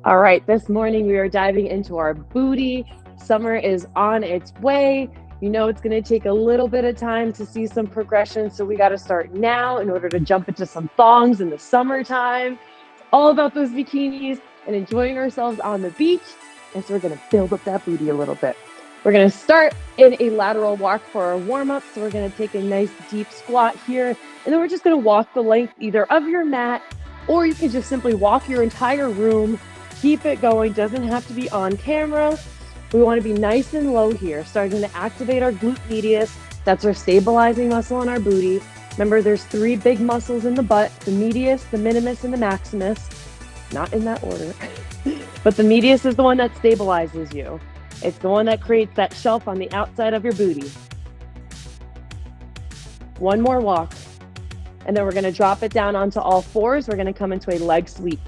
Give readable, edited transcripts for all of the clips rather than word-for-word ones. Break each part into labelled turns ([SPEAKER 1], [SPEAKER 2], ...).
[SPEAKER 1] All right, this morning we are diving into our booty. Summer is on its way. You know it's going to take a little bit of time to see some progression, so we got to start now in order to jump into some thongs in the summertime. It's all about those bikinis and enjoying ourselves on the beach. And so we're going to build up that booty a little bit. We're going to start in a lateral walk for our warm-up. So we're going to take a nice deep squat here, and then we're just going to walk the length either of your mat, or you can just simply walk your entire room. Keep it going, doesn't have to be on camera. We want to be nice and low here, starting to activate our glute medius. That's our stabilizing muscle on our booty. Remember, there's 3 big muscles in the butt: the medius, the minimus, and the maximus. Not in that order. But the medius is the one that stabilizes you. It's the one that creates that shelf on the outside of your booty. One more walk. And then we're going to drop it down onto all fours. We're going to come into a leg sweep.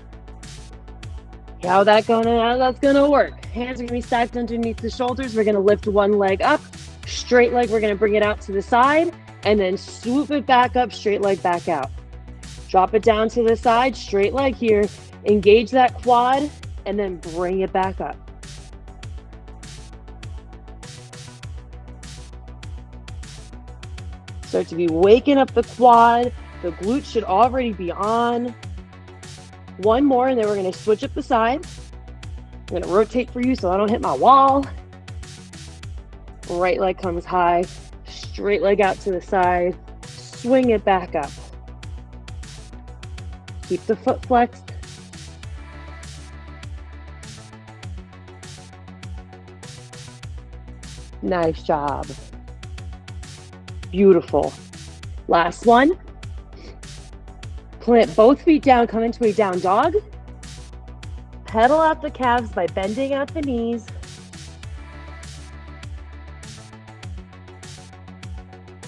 [SPEAKER 1] How that's gonna work. Hands are gonna be stacked underneath the shoulders. We're gonna lift one leg up, straight leg, we're gonna bring it out to the side, and then swoop it back up, straight leg back out. Drop it down to the side, straight leg here. Engage that quad, and then bring it back up. Start to be waking up the quad. The glute should already be on. One more, and then we're going to switch up the side. I'm going to rotate for you so I don't hit my wall. Right leg comes high, straight leg out to the side, swing it back up. Keep the foot flexed. Nice job. Beautiful. Last one. Plant both feet down, come into a down dog. Pedal out the calves by bending out the knees.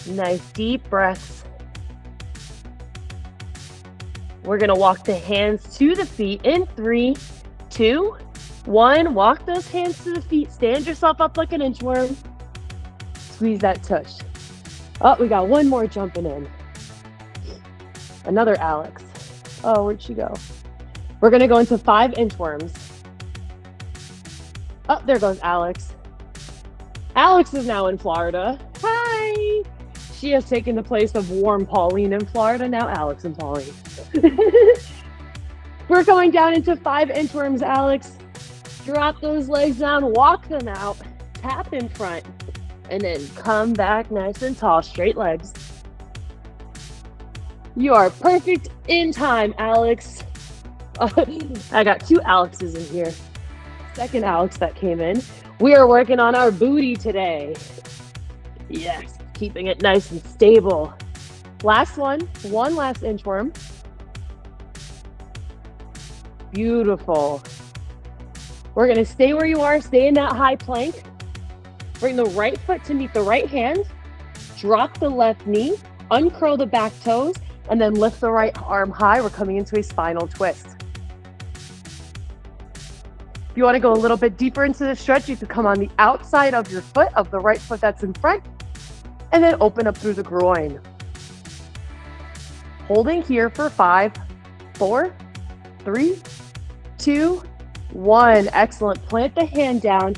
[SPEAKER 1] Nice deep breaths. We're gonna walk the hands to the feet in 3, 2, 1. Walk those hands to the feet. Stand yourself up like an inchworm. Squeeze that tush. Oh, we got one more jumping in. Another Alex. Oh, where'd she go? We're gonna go into 5 inchworms. Oh, there goes Alex. Alex is now in Florida. Hi! She has taken the place of warm Pauline in Florida. Now Alex and Pauline. We're going down into 5 inchworms, Alex. Drop those legs down, walk them out, tap in front, and then come back nice and tall, straight legs. You are perfect in time, Alex. I got 2 Alexes in here. Second Alex that came in. We are working on our booty today. Yes, keeping it nice and stable. Last one last inchworm. Beautiful. We're gonna stay where you are, stay in that high plank. Bring the right foot to meet the right hand. Drop the left knee, uncurl the back toes, and then lift the right arm high. We're coming into a spinal twist. If you want to go a little bit deeper into the stretch, you could come on the outside of your foot, of the right foot that's in front, and then open up through the groin. Holding here for 5, 4, 3, 2, 1. Excellent. Plant the hand down,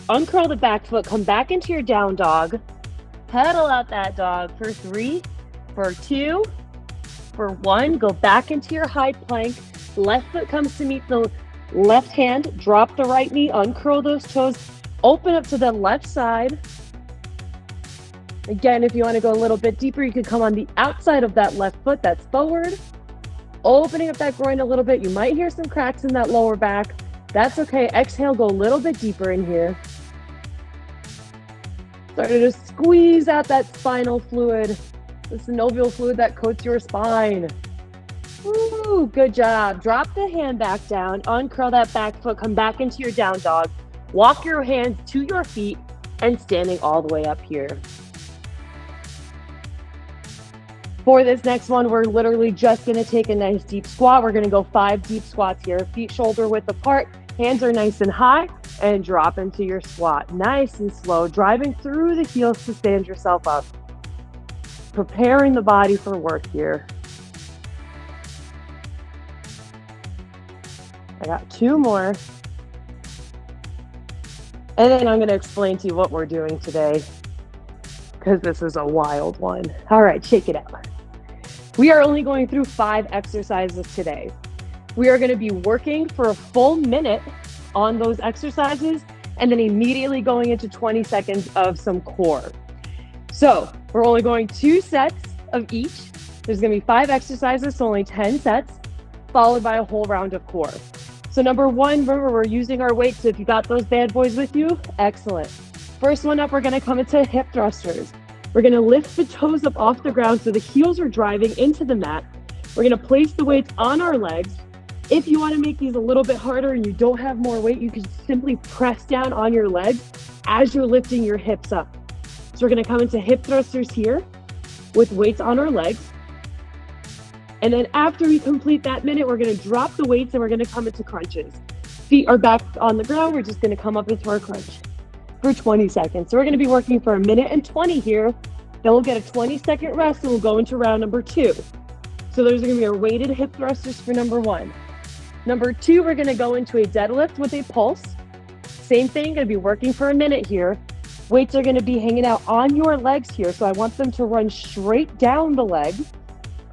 [SPEAKER 1] uncurl the back foot, come back into your down dog, pedal out that dog for 3, for 2, for 1. Go back into your high plank. Left foot comes to meet the left hand. Drop the right knee, uncurl those toes, open up to the left side. Again, if you want to go a little bit deeper, you could come on the outside of that left foot that's forward, opening up that groin a little bit. You might hear some cracks in that lower back. That's okay. Exhale, go a little bit deeper in here. Starting to squeeze out that spinal fluid, the synovial fluid that coats your spine. Woo, good job. Drop the hand back down, uncurl that back foot, come back into your down dog. Walk your hands to your feet and standing all the way up here. For this next one, we're literally just gonna take a nice deep squat. We're gonna go 5 deep squats here. Feet shoulder width apart, hands are nice and high, and drop into your squat. Nice and slow, driving through the heels to stand yourself up. Preparing the body for work here. I got 2 more. And then I'm going to explain to you what we're doing today, because this is a wild one. All right, shake it out. We are only going through 5 exercises today. We are going to be working for a full minute on those exercises and then immediately going into 20 seconds of some core. So we're only going 2 sets of each. There's going to be 5 exercises, so only 10 sets, followed by a whole round of core. So number 1, remember, we're using our weights. So if you got those bad boys with you, excellent. First one up, we're going to come into hip thrusters. We're going to lift the toes up off the ground so the heels are driving into the mat. We're going to place the weights on our legs. If you want to make these a little bit harder and you don't have more weight, you can simply press down on your legs as you're lifting your hips up. So we're going to come into hip thrusters here with weights on our legs. And then after we complete that minute, we're going to drop the weights and we're going to come into crunches. Feet are back on the ground. We're just going to come up into our crunch for 20 seconds. So we're going to be working for 1 minute and 20 here. Then we'll get a 20-second rest and we'll go into round number 2. So those are going to be our weighted hip thrusters for number 1. Number 2, we're going to go into a deadlift with a pulse. Same thing, going to be working for 1 minute here. Weights are going to be hanging out on your legs here. So I want them to run straight down the leg.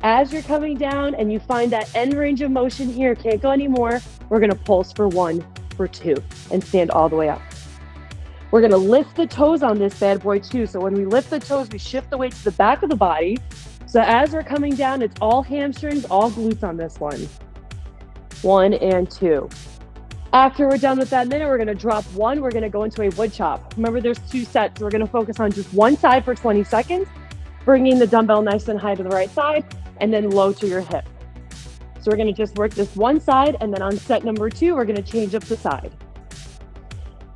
[SPEAKER 1] As you're coming down and you find that end range of motion here, can't go anymore, we're going to pulse for 1, for 2, and stand all the way up. We're going to lift the toes on this bad boy too. So when we lift the toes, we shift the weight to the back of the body. So as we're coming down, it's all hamstrings, all glutes on this one. 1 and 2. After we're done with that minute, we're going to drop 1. We're going to go into a wood chop. Remember, there's 2 sets. So we're going to focus on just one side for 20 seconds, bringing the dumbbell nice and high to the right side, and then low to your hip. So we're going to just work this one side, and then on set number 2, we're going to change up the side.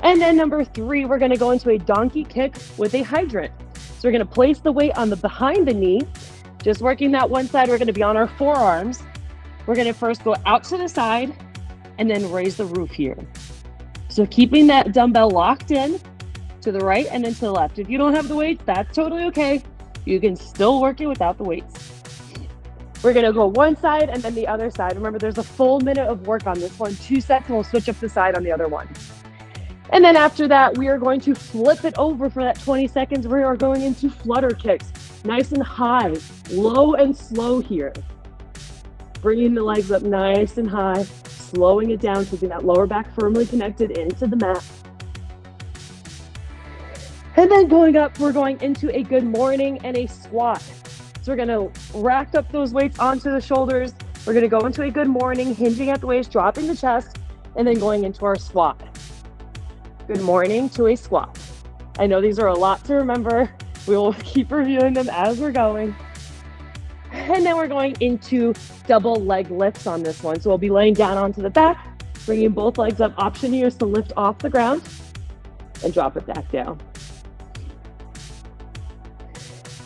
[SPEAKER 1] And then number 3, we're going to go into a donkey kick with a hydrant. So we're going to place the weight on the behind the knee, just working that one side. We're going to be on our forearms. We're going to first go out to the side and then raise the roof here. So keeping that dumbbell locked in to the right and then to the left. If you don't have the weights, that's totally okay. You can still work it without the weights. We're going to go one side and then the other side. Remember, there's a full minute of work on this one. 2 sets, and we'll switch up the side on the other one. And then after that, we are going to flip it over for that 20 seconds. We are going into flutter kicks. Nice and high, low and slow here. Bringing the legs up nice and high, slowing it down, keeping that lower back firmly connected into the mat. And then going up, we're going into a good morning and a squat. So we're going to rack up those weights onto the shoulders. We're going to go into a good morning, hinging at the waist, dropping the chest, and then going into our squat. Good morning to a squat. I know these are a lot to remember. We will keep reviewing them as we're going. And then we're going into double leg lifts on this one. So we'll be laying down onto the back, bringing both legs up. Option here is to lift off the ground and drop it back down.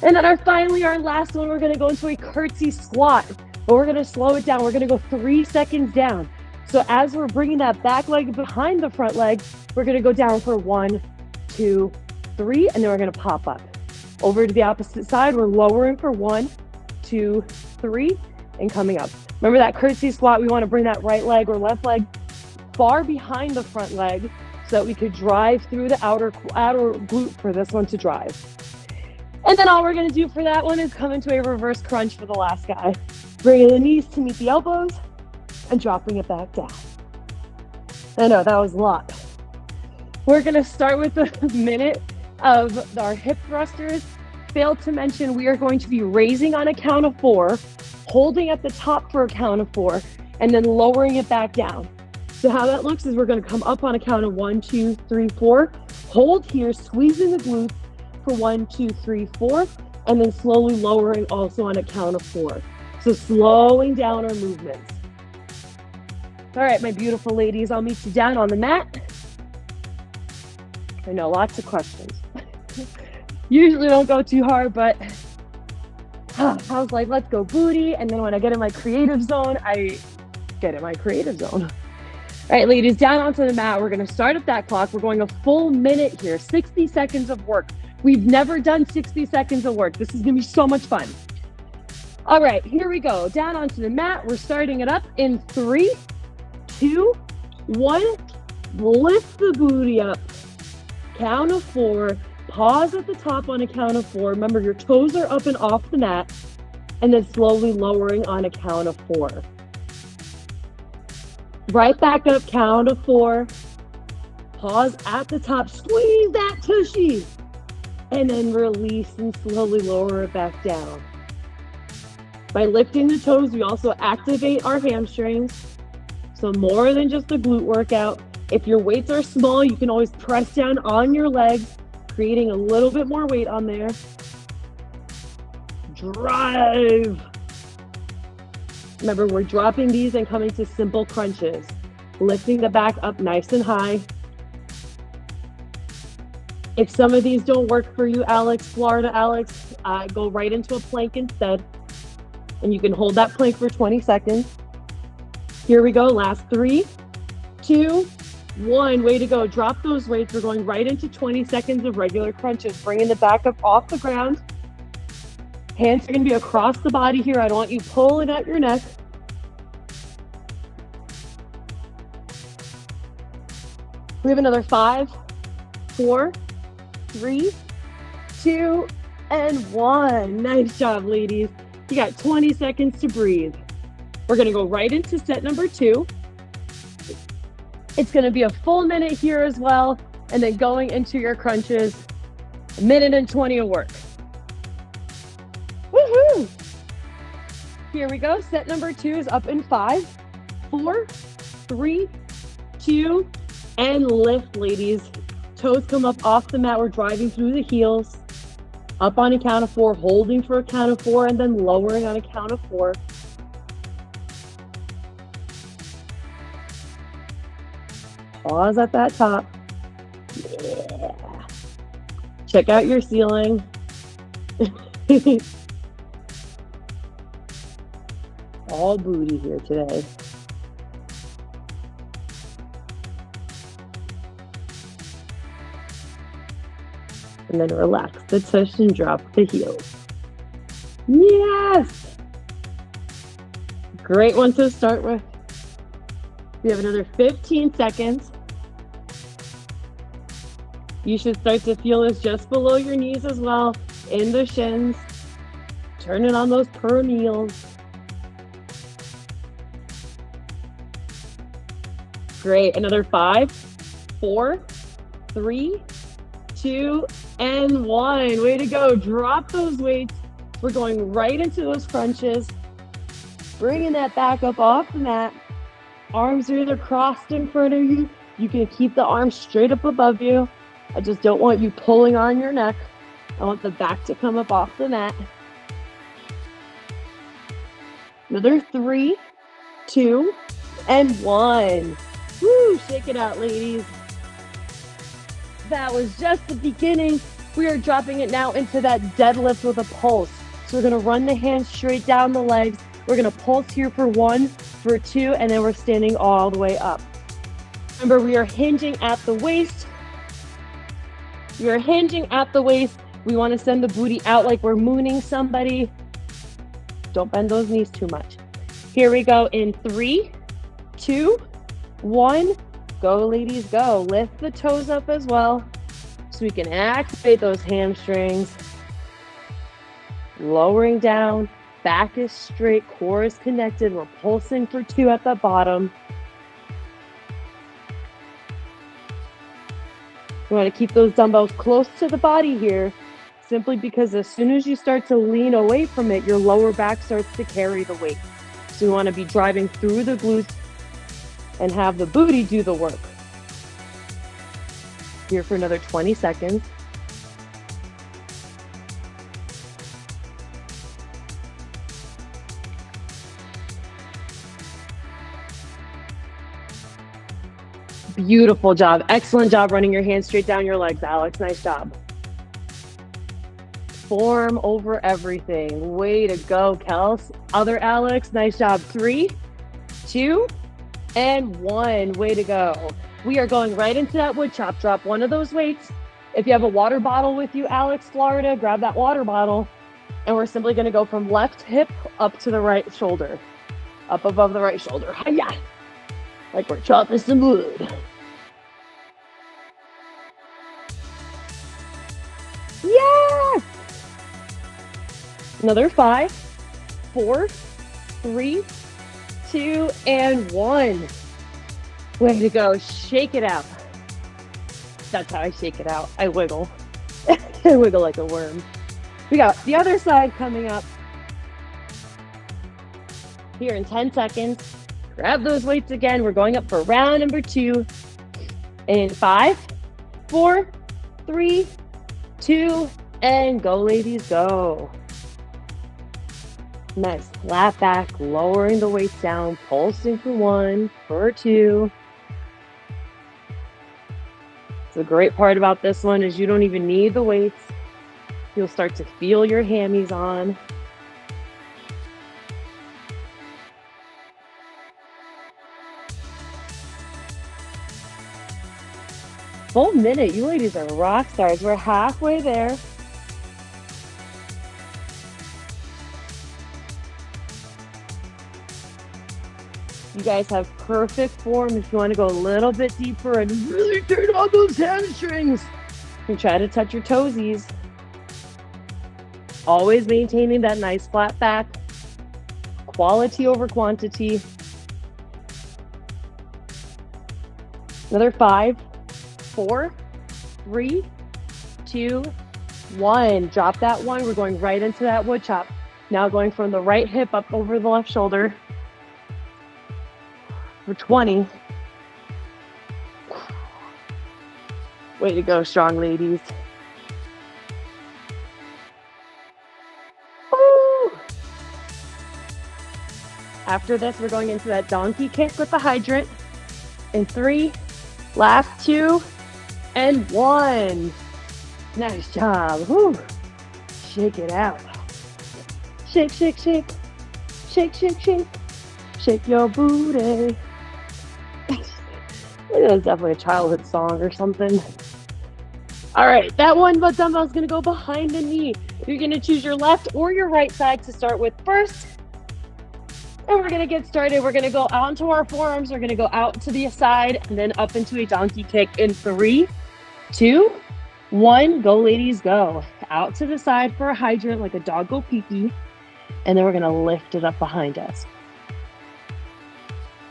[SPEAKER 1] And then finally, our last one, we're going to go into a curtsy squat, but we're going to slow it down. We're going to go 3 seconds down. So as we're bringing that back leg behind the front leg, we're going to go down for 1, 2, 3, and then we're going to pop up. Over to the opposite side, we're lowering for 1, 2, 3, and coming up. Remember that curtsy squat, we want to bring that right leg or left leg far behind the front leg so that we could drive through the outer glute for this one to drive. And then all we're going to do for that one is come into a reverse crunch for the last guy. Bringing the knees to meet the elbows and dropping it back down. I know that was a lot. We're going to start with a minute of our hip thrusters. Failed to mention, we are going to be raising on a count of 4, holding at the top for a count of 4, and then lowering it back down. So how that looks is we're going to come up on a count of 1, 2, 3, 4, hold here, squeezing the glutes for 1, 2, 3, 4, and then slowly lowering also on a count of 4. So slowing down our movements. All right, my beautiful ladies, I'll meet you down on the mat. I know, lots of questions. Usually don't go too hard, but I was like, let's go booty. And then when I get in my creative zone, I get in my creative zone. All right, ladies, down onto the mat. We're going to start up that clock. We're going a full minute here, 60 seconds of work. We've never done 60 seconds of work. This is going to be so much fun. All right, here we go. Down onto the mat. We're starting it up in 3, 2, 1. Lift the booty up. Count of 4. Pause at the top on a count of 4. Remember, your toes are up and off the mat. And then slowly lowering on a count of 4. Right back up, count of 4. Pause at the top. Squeeze that tushy. And then release and slowly lower it back down. By lifting the toes, we also activate our hamstrings. So more than just a glute workout. If your weights are small, you can always press down on your legs, creating a little bit more weight on there. Drive. Remember, we're dropping these and coming to simple crunches. Lifting the back up nice and high. If some of these don't work for you, Florida Alex, go right into a plank instead. And you can hold that plank for 20 seconds. Here we go, last 3, 2, 1. Way to go. Drop those weights. We're going right into 20 seconds of regular crunches. Bringing the back up off the ground. Hands are going to be across the body here. I don't want you pulling at your neck. We have another 5, 4, 3, 2, and 1. Nice job, ladies. You got 20 seconds to breathe. We're going to go right into set number 2. It's going to be a full minute here as well. And then going into your crunches, 1 minute and 20 of work. Woohoo! Here we go. Set number 2 is up in 5, 4, 3, 2, and lift, ladies. Toes come up off the mat. We're driving through the heels. Up on a count of 4, holding for a count of 4, and then lowering on a count of 4. Pause at that top. Yeah. Check out your ceiling. All booty here today. And then relax the tush and drop the heels. Yes! Great one to start with. We have another 15 seconds. You should start to feel this just below your knees as well, in the shins. Turn it on those perineals. Great. Another 5, 4, 3, 2, and 1. Way to go. Drop those weights. We're going right into those crunches. Bringing that back up off the mat. Arms are either crossed in front of you. You can keep the arms straight up above you. I just don't want you pulling on your neck. I want the back to come up off the mat. Another 3, 2, and 1. Woo, shake it out, ladies. That was just the beginning. We are dropping it now into that deadlift with a pulse. So we're gonna run the hands straight down the legs. We're gonna pulse here for 1, for 2, and then we're standing all the way up. Remember, we are hinging at the waist. We are hinging at the waist. We wanna send the booty out like we're mooning somebody. Don't bend those knees too much. Here we go in 3, 2, 1. Go, ladies, go. Lift the toes up as well so we can activate those hamstrings. Lowering down, back is straight, core is connected. We're pulsing for 2 at the bottom. You want to keep those dumbbells close to the body here, simply because as soon as you start to lean away from it, your lower back starts to carry the weight. So you want to be driving through the glutes and have the booty do the work. Here for another 20 seconds. Beautiful job. Excellent job running your hands straight down your legs, Alex. Nice job. Form over everything. Way to go, Kels. Other Alex, nice job. 3, 2, and 1. Way to go. We are going right into that wood chop. Drop one of those weights. If you have a water bottle with you, Alex, Florida, grab that water bottle. And we're simply going to go from left hip up to the right shoulder. Up above the right shoulder. Hi-ya. like we're chopping some wood. Yes! Another 5, 4, 3, 2, and 1. Way to go. Shake it out. That's how I shake it out. I wiggle. I wiggle like a worm. We got the other side coming up. Here in 10 seconds. Grab those weights again. We're going up for round number 2. In 5, 4, 3, 2, and go, ladies, go. Nice. Flat back, lowering the weights down, pulsing for 1, for 2. So the great part about this one is you don't even need the weights. You'll start to feel your hammies on. Full minute. You ladies are rock stars. We're halfway there. You guys have perfect form if you want to go a little bit deeper and really turn on those hamstrings. You try to touch your toesies. Always maintaining that nice flat back. Quality over quantity. Another 5, 4, 3, 2, 1. Drop that 1. We're going right into that wood chop. Now going from the right hip up over the left shoulder. For 20. Way to go, strong ladies. Woo! After this, we're going into that donkey kick with the hydrant. In 3, last 2, and 1. Nice job. Woo. Shake it out. Shake, shake, shake. Shake, shake, shake. Shake your booty. That was definitely a childhood song or something. All right, that one dumbbell is going to go behind the knee. You're going to choose your left or your right side to start with first. And we're going to get started. We're going to go onto our forearms. We're going to go out to the side and then up into a donkey kick in 3, 2, 1. Go, ladies, go. Out to the side for a hydrant like a dog go pee-pee. And then we're going to lift it up behind us.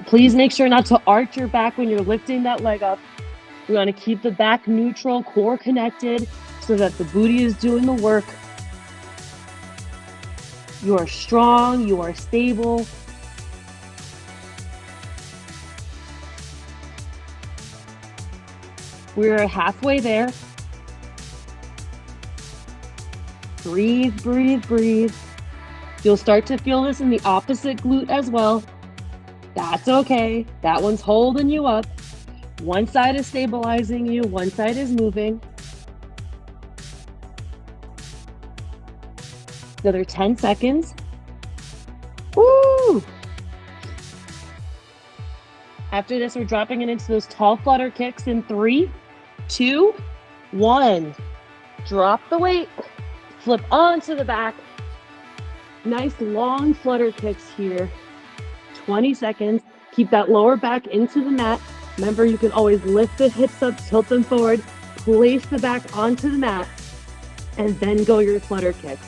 [SPEAKER 1] Please make sure not to arch your back when you're lifting that leg up. We want to keep the back neutral, core connected, so that the booty is doing the work. You are strong, you are stable. We're halfway there. Breathe, breathe, breathe. You'll start to feel this in the opposite glute as well. That's okay. That one's holding you up. One side is stabilizing you, one side is moving. Another 10 seconds. Woo! After this, we're dropping it into those tall flutter kicks in 3, 2, 1. Drop the weight. Flip onto the back. Nice long flutter kicks here. 20 seconds. Keep that lower back into the mat. Remember, you can always lift the hips up, tilt them forward, place the back onto the mat, and then go your flutter kicks.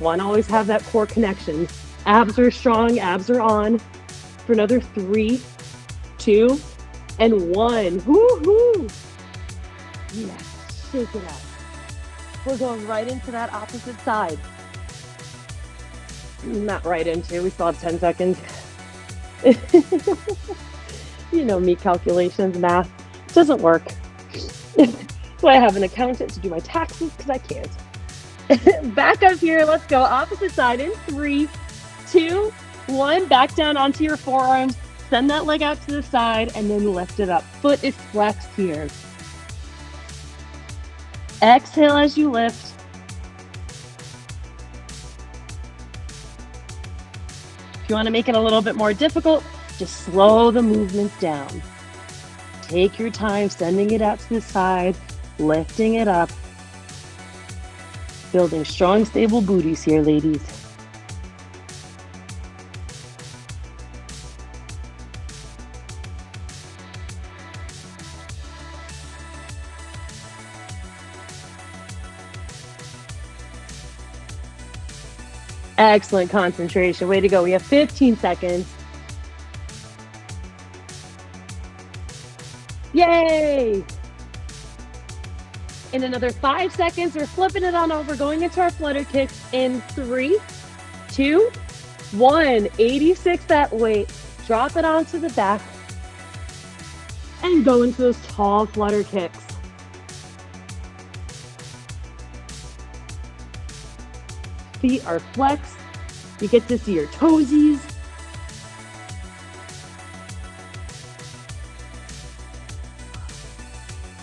[SPEAKER 1] Want to always have that core connection. Abs are strong, abs are on. For another 3, 2, and 1. Woo-hoo! Yes, shake it out. We're going right into that opposite side. Not right into, we still have 10 seconds. You know me, calculations, math, doesn't work. So I have an accountant to do my taxes because I can't. Back up here, let's go opposite side in 3, 2, 1. Back down onto your forearms. Send that leg out to the side and then lift it up. Foot is flexed here. Exhale as you lift. If you want to make it a little bit more difficult, just slow the movements down. Take your time sending it out to the side, lifting it up. Building strong, stable booties here, ladies. Excellent concentration. Way to go. We have 15 seconds. Yay! In another 5 seconds, we're flipping it on over, going into our flutter kicks in 3, 2, 1. 86 that weight. Drop it onto the back and go into those tall flutter kicks. Feet are flexed. You get to see your toesies.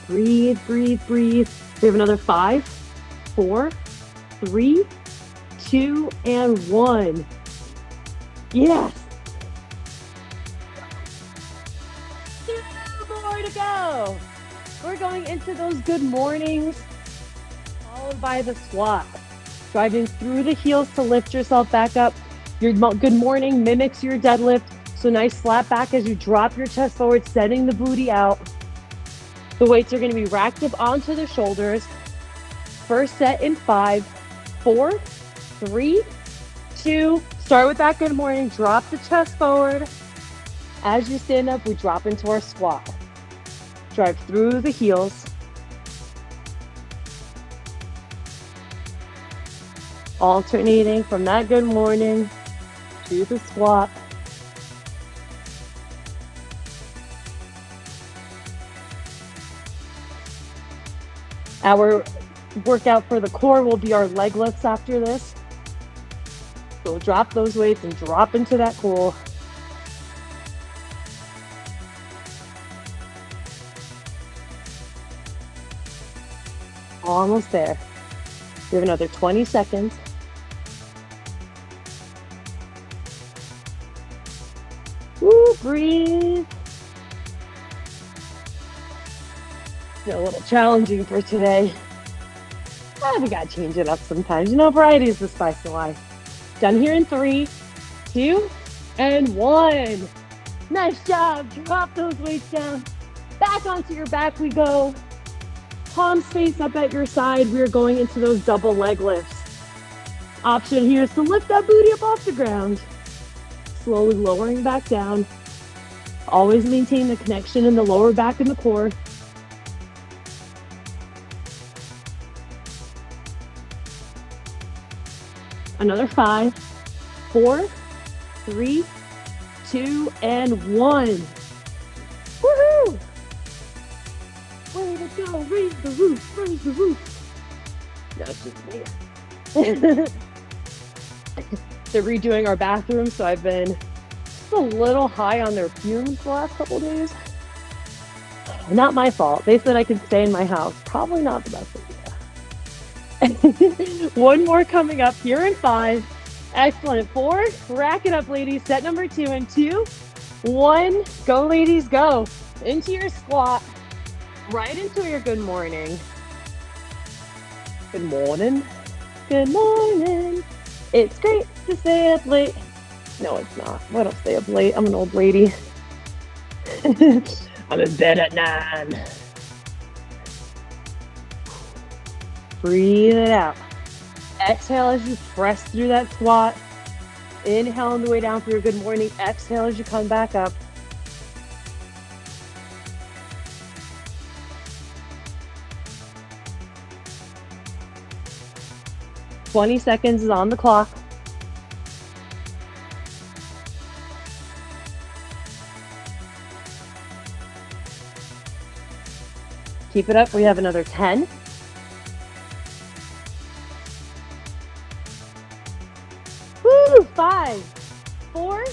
[SPEAKER 1] Breathe, breathe, breathe. We have another 5, 4, 3, 2, and 1. Yes. 2 more to go. We're going into those good mornings, followed by the squat. Driving through the heels to lift yourself back up. Your good morning mimics your deadlift. So nice slap back as you drop your chest forward, sending the booty out. The weights are going to be racked up onto the shoulders. First set in 5, 4, 3, 2. Start with that good morning. Drop the chest forward. As you stand up, we drop into our squat. Drive through the heels. Alternating from that good morning to the squat. Our workout for the core will be our leg lifts after this. So we'll drop those weights and drop into that core. Almost there. We have another 20 seconds. Woo, breathe. A little challenging for today. We gotta change it up sometimes. You know, variety is the spice of life. Done here in 3, 2, and 1. Nice job. Drop those weights down. Back onto your back we go. Palms face up at your side. We are going into those double leg lifts. Option here is to lift that booty up off the ground. Slowly lowering back down. Always maintain the connection in the lower back and the core. Another 5, 4, 3, 2, and 1. Woohoo! Way to go, raise the roof, raise the roof. That's just me. They're redoing our bathroom, so I've been just a little high on their fumes the last couple days. Not my fault. They said I could stay in my house. Probably not the best idea. One more coming up here in 5. Excellent. 4. Rack it up, ladies. Set number 2 in 2, 1. Go, ladies, go. Into your squat. Right into your good morning. Good morning. Good morning. It's great to stay up late. No, it's not. I don't stay up late. I'm an old lady. I'm in bed at 9. Breathe it out. Exhale as you press through that squat. Inhale on the way down for your good morning. Exhale as you come back up. "20 seconds is on the clock. Keep it up. We have another 10. Woo! 5, 4,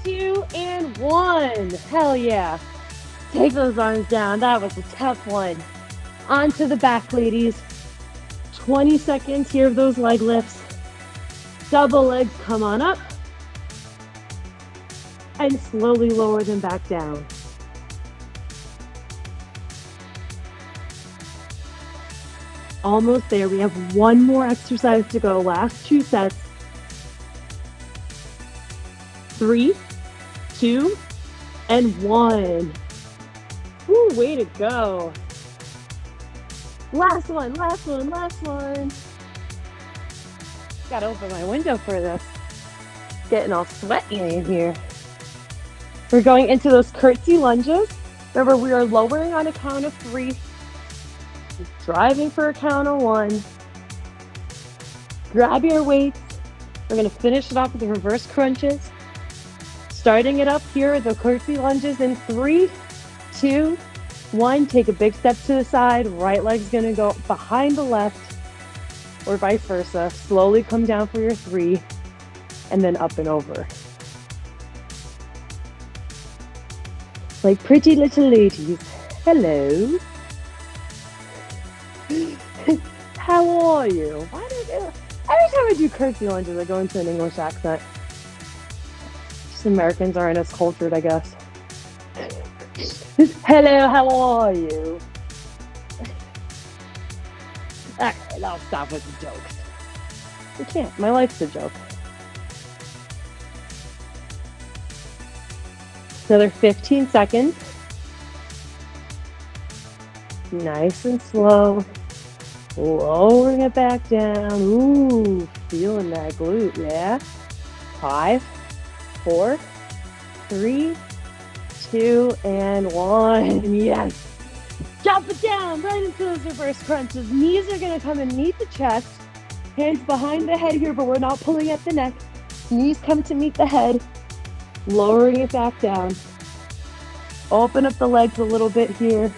[SPEAKER 1] 2, and 1. Hell yeah. Take those arms down. That was a tough one. Onto the back, ladies. 20 seconds here of those leg lifts. Double legs, come on up. And slowly lower them back down. Almost there. We have one more exercise to go. Last 2 sets. 3, 2, and 1. Woo, way to go. Last one, last one, last one. Gotta open my window for this. Getting all sweaty in here. We're going into those curtsy lunges. Remember, we are lowering on a count of 3, driving for a count of 1. Grab your weights. We're gonna finish it off with the reverse crunches. Starting it up here, the curtsy lunges in 3, 2, 1. Take a big step to the side. Right leg's gonna go behind the left, or vice versa. Slowly come down for your 3, and then up and over. Like pretty little ladies. Hello. How are you? Every time I do curtsy lunges, I go into an English accent. Just Americans aren't as cultured, I guess. Hello, how are you? Alright, I'll stop with the jokes. I can't. My life's a joke. Another 15 seconds. Nice and slow. Lowering it back down. Ooh, feeling that glute, yeah? 5, 4, 3, 2, and 1. Yes. Drop it down right into those reverse crunches. Knees are going to come and meet the chest. Hands behind the head here, but we're not pulling at the neck. Knees come to meet the head. Lowering it back down. Open up the legs a little bit here.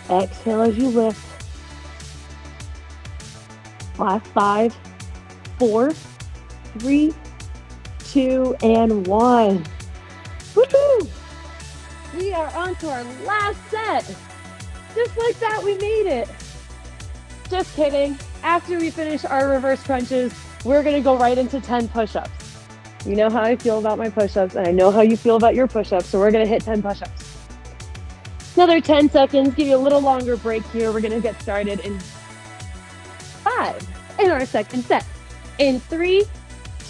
[SPEAKER 1] Exhale as you lift. Last 5, 4, 3, 2, and 1. Woohoo! We are on to our last set. Just like that, we made it. Just kidding. After we finish our reverse crunches, we're gonna go right into 10 push-ups. You know how I feel about my push-ups, and I know how you feel about your push-ups, so we're gonna hit 10 push-ups. Another 10 seconds, give you a little longer break here. We're gonna get started in 5 in our second set. In 3,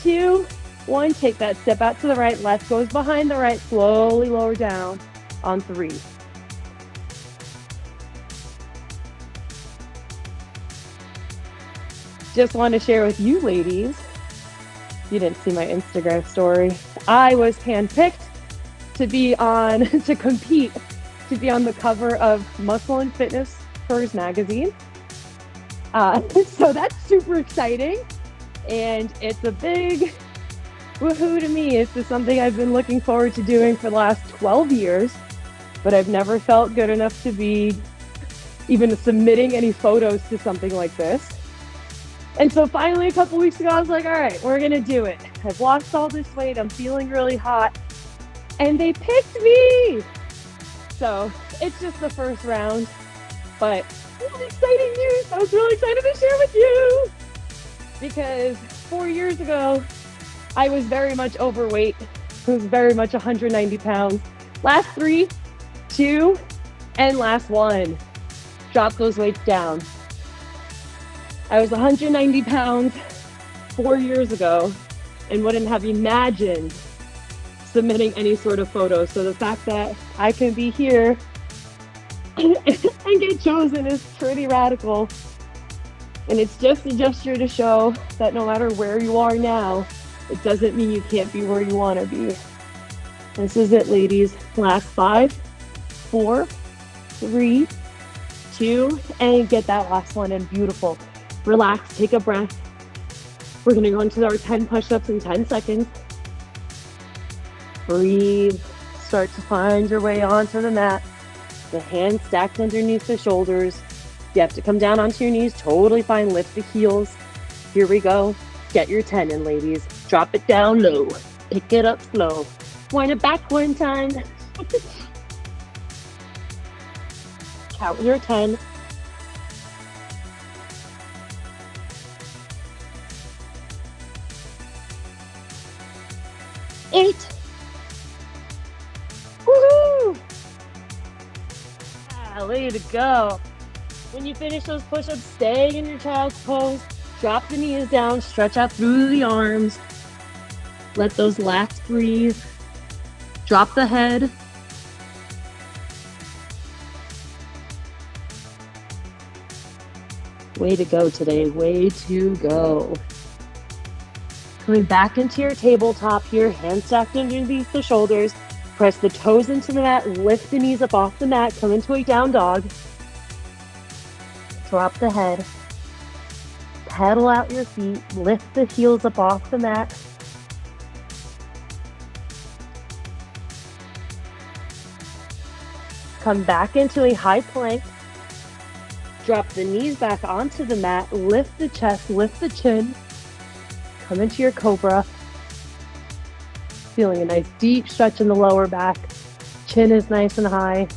[SPEAKER 1] 2, 1, take that step out to the right, left goes behind the right, slowly lower down on 3. Just want to share with you ladies, you didn't see my Instagram story, I was handpicked to be on, to compete, to be on the cover of Muscle and Fitness Furs magazine. So that's super exciting, and it's a big woohoo to me. It's just something I've been looking forward to doing for the last 12 years, but I've never felt good enough to be even submitting any photos to something like this. And so finally a couple weeks ago, I was like, all right, we're gonna do it. I've lost all this weight, I'm feeling really hot, and they picked me. So it's just the first round, but really exciting news. I was really excited to share with you, because 4 years ago, I was very much overweight. I was very much 190 pounds. Last 3, 2, and last 1. Drop those weights down. I was 190 pounds 4 years ago and wouldn't have imagined submitting any sort of photos. So the fact that I can be here and get chosen is pretty radical. And it's just a gesture to show that no matter where you are now, it doesn't mean you can't be where you want to be. This is it, ladies. Last 5, 4, 3, 2, and get that last one in. Beautiful. Relax, take a breath. We're gonna go into our 10 push-ups in 10 seconds. Breathe. Start to find your way onto the mat. The hands stacked underneath the shoulders. You have to come down onto your knees, totally fine. Lift the heels. Here we go. Get your 10 in, ladies. Drop it down low. Pick it up slow. Wind it back one time. Count your 10. 8. Woohoo! Way to go. When you finish those push-ups, stay in your child's pose. Drop the knees down, stretch out through the arms. Let those lats breathe. Drop the head. Way to go today. Way to go. Coming back into your tabletop here, hands stacked underneath the shoulders. Press the toes into the mat, lift the knees up off the mat, come into a down dog. Drop the head. Pedal out your feet, lift the heels up off the mat. Come back into a high plank. Drop the knees back onto the mat, lift the chest, lift the chin. Come into your cobra. Feeling a nice deep stretch in the lower back. Chin is nice and high.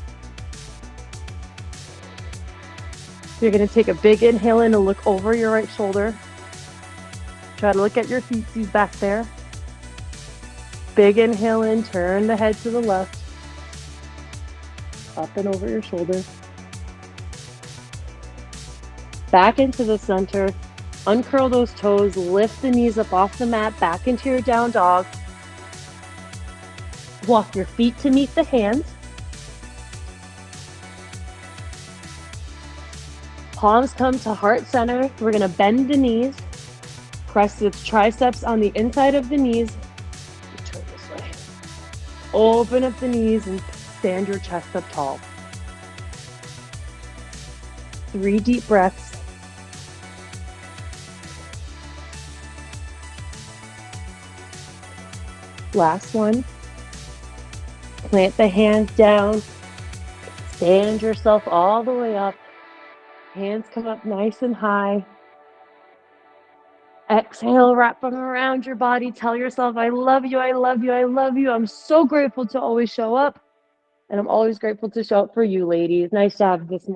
[SPEAKER 1] You're going to take a big inhale in and look over your right shoulder. Try to look at your feetsies back there. Big inhale in, turn the head to the left. Up and over your shoulder. Back into the center. Uncurl those toes, lift the knees up off the mat, back into your down dog. Walk your feet to meet the hands. Palms come to heart center. We're going to bend the knees. Press the triceps on the inside of the knees. Turn this way. Open up the knees and stand your chest up tall. 3 deep breaths. Last one. Plant the hands down. Stand yourself all the way up. Hands come up nice and high. Exhale, wrap them around your body. Tell yourself, I love you, I love you, I love you. I'm so grateful to always show up. And I'm always grateful to show up for you, ladies. Nice job this morning.